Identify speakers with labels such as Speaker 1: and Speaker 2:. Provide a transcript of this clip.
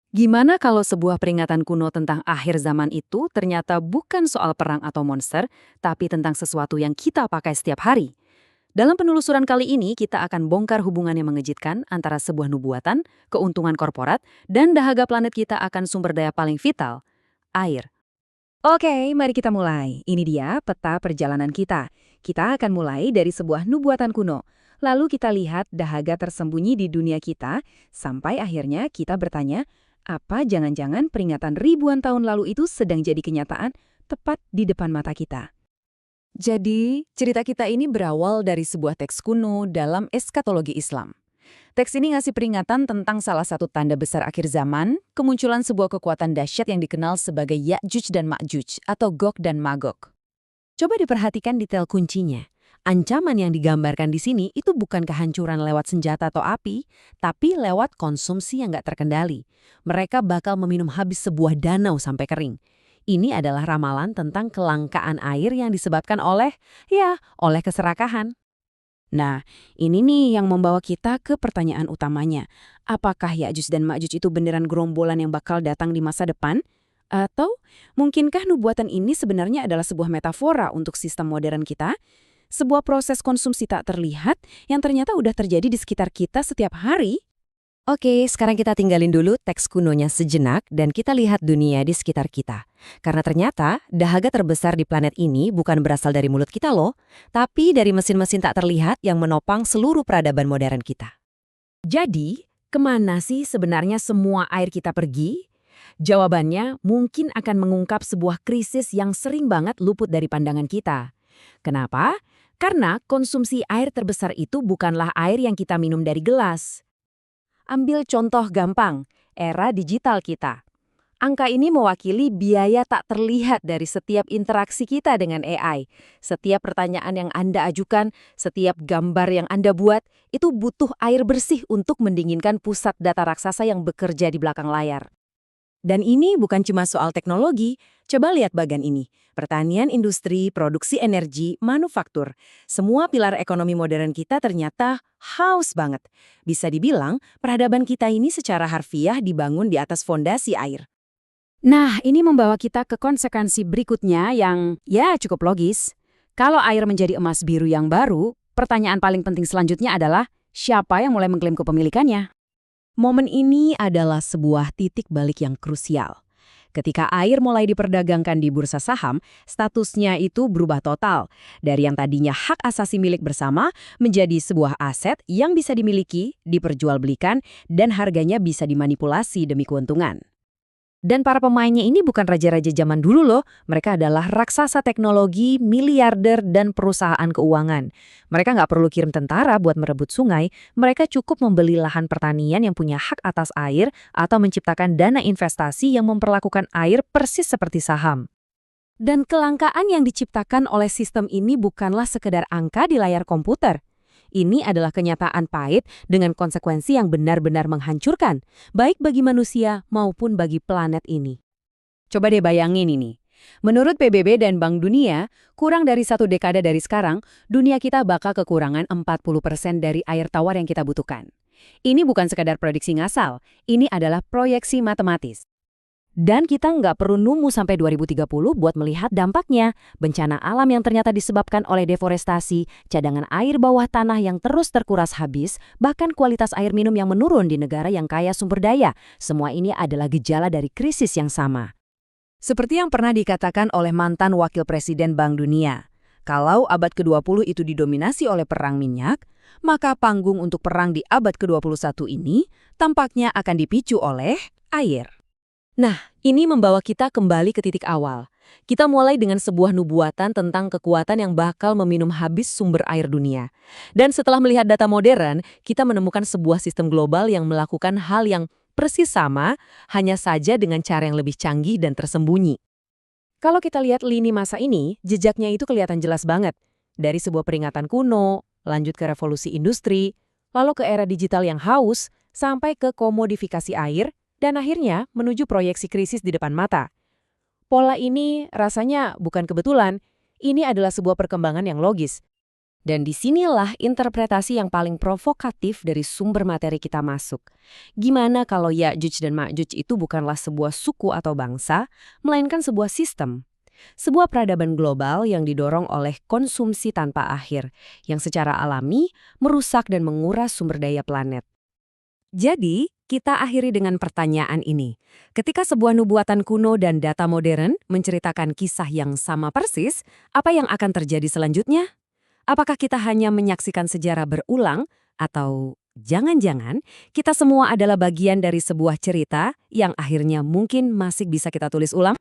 Speaker 1: Gimana kalau sebuah peringatan kuno tentang akhir zaman itu ternyata bukan soal perang atau monster, tapi tentang sesuatu yang kita pakai setiap hari? Dalam penelusuran kali ini, kita akan bongkar hubungan yang mengejutkan antara sebuah nubuatan, keuntungan korporat, dan dahaga planet kita akan sumber daya paling vital, air.
Speaker 2: Oke, mari kita mulai. Ini dia peta perjalanan kita. Kita akan mulai dari sebuah nubuatan kuno. Lalu kita lihat dahaga tersembunyi di dunia kita, sampai akhirnya kita bertanya, apa jangan-jangan peringatan ribuan tahun lalu itu sedang jadi kenyataan tepat di depan mata kita?
Speaker 1: Jadi, cerita kita ini berawal dari sebuah teks kuno dalam eskatologi Islam. Teks ini ngasih peringatan tentang salah satu tanda besar akhir zaman, kemunculan sebuah kekuatan dahsyat yang dikenal sebagai Ya'juj dan Ma'juj atau Gog dan Magog. Coba diperhatikan detail kuncinya. Ancaman yang digambarkan di sini itu bukan kehancuran lewat senjata atau api, tapi lewat konsumsi yang nggak terkendali. Mereka bakal meminum habis sebuah danau sampai kering. Ini adalah ramalan tentang kelangkaan air yang disebabkan oleh keserakahan. Nah, ini nih yang membawa kita ke pertanyaan utamanya. Apakah Ya'juj dan Ma'juj itu beneran gerombolan yang bakal datang di masa depan? Atau mungkinkah nubuatan ini sebenarnya adalah sebuah metafora untuk sistem modern kita? Sebuah proses konsumsi tak terlihat yang ternyata udah terjadi di sekitar kita setiap hari? Oke, sekarang kita tinggalin dulu teks kunonya sejenak dan kita lihat dunia di sekitar kita. Karena ternyata dahaga terbesar di planet ini bukan berasal dari mulut kita loh, tapi dari mesin-mesin tak terlihat yang menopang seluruh peradaban modern kita. Jadi, kemana sih sebenarnya semua air kita pergi? Jawabannya mungkin akan mengungkap sebuah krisis yang sering banget luput dari pandangan kita. Kenapa? Karena konsumsi air terbesar itu bukanlah air yang kita minum dari gelas. Ambil contoh gampang, era digital kita. Angka ini mewakili biaya tak terlihat dari setiap interaksi kita dengan AI. Setiap pertanyaan yang Anda ajukan, setiap gambar yang Anda buat, itu butuh air bersih untuk mendinginkan pusat data raksasa yang bekerja di belakang layar. Dan ini bukan cuma soal teknologi, coba lihat bagian ini. Pertanian, industri, produksi energi, manufaktur. Semua pilar ekonomi modern kita ternyata haus banget. Bisa dibilang, peradaban kita ini secara harfiah dibangun di atas fondasi air. Nah, ini membawa kita ke konsekuensi berikutnya yang cukup logis. Kalau air menjadi emas biru yang baru, pertanyaan paling penting selanjutnya adalah siapa yang mulai mengklaim kepemilikannya? Momen ini adalah sebuah titik balik yang krusial. Ketika air mulai diperdagangkan di bursa saham, statusnya itu berubah total. Dari yang tadinya hak asasi milik bersama menjadi sebuah aset yang bisa dimiliki, diperjualbelikan, dan harganya bisa dimanipulasi demi keuntungan. Dan para pemainnya ini bukan raja-raja zaman dulu loh, mereka adalah raksasa teknologi, miliarder, dan perusahaan keuangan. Mereka nggak perlu kirim tentara buat merebut sungai, mereka cukup membeli lahan pertanian yang punya hak atas air atau menciptakan dana investasi yang memperlakukan air persis seperti saham. Dan kelangkaan yang diciptakan oleh sistem ini bukanlah sekedar angka di layar komputer. Ini adalah kenyataan pahit dengan konsekuensi yang benar-benar menghancurkan, baik bagi manusia maupun bagi planet ini. Coba deh bayangin ini. Menurut PBB dan Bank Dunia, kurang dari 1 dekade dari sekarang, dunia kita bakal kekurangan 40% dari air tawar yang kita butuhkan. Ini bukan sekadar prediksi ngasal, ini adalah proyeksi matematis. Dan kita nggak perlu nunggu sampai 2030 buat melihat dampaknya. Bencana alam yang ternyata disebabkan oleh deforestasi, cadangan air bawah tanah yang terus terkuras habis, bahkan kualitas air minum yang menurun di negara yang kaya sumber daya. Semua ini adalah gejala dari krisis yang sama. Seperti yang pernah dikatakan oleh mantan Wakil Presiden Bank Dunia, kalau abad ke-20 itu didominasi oleh perang minyak, maka panggung untuk perang di abad ke-21 ini tampaknya akan dipicu oleh air. Nah, ini membawa kita kembali ke titik awal. Kita mulai dengan sebuah nubuatan tentang kekuatan yang bakal meminum habis sumber air dunia. Dan setelah melihat data modern, kita menemukan sebuah sistem global yang melakukan hal yang persis sama, hanya saja dengan cara yang lebih canggih dan tersembunyi. Kalau kita lihat lini masa ini, jejaknya itu kelihatan jelas banget. Dari sebuah peringatan kuno, lanjut ke revolusi industri, lalu ke era digital yang haus, sampai ke komodifikasi air, dan akhirnya menuju proyeksi krisis di depan mata. Pola ini rasanya bukan kebetulan, ini adalah sebuah perkembangan yang logis.
Speaker 3: Dan disinilah interpretasi yang paling provokatif dari sumber materi kita masuk. Gimana kalau Ya'juj dan Ma'juj itu bukanlah sebuah suku atau bangsa, melainkan sebuah sistem? Sebuah peradaban global yang didorong oleh konsumsi tanpa akhir, yang secara alami merusak dan menguras sumber daya planet.
Speaker 1: Jadi, kita akhiri dengan pertanyaan ini. Ketika sebuah nubuatan kuno dan data modern menceritakan kisah yang sama persis, apa yang akan terjadi selanjutnya? Apakah kita hanya menyaksikan sejarah berulang, atau jangan-jangan kita semua adalah bagian dari sebuah cerita yang akhirnya mungkin masih bisa kita tulis ulang?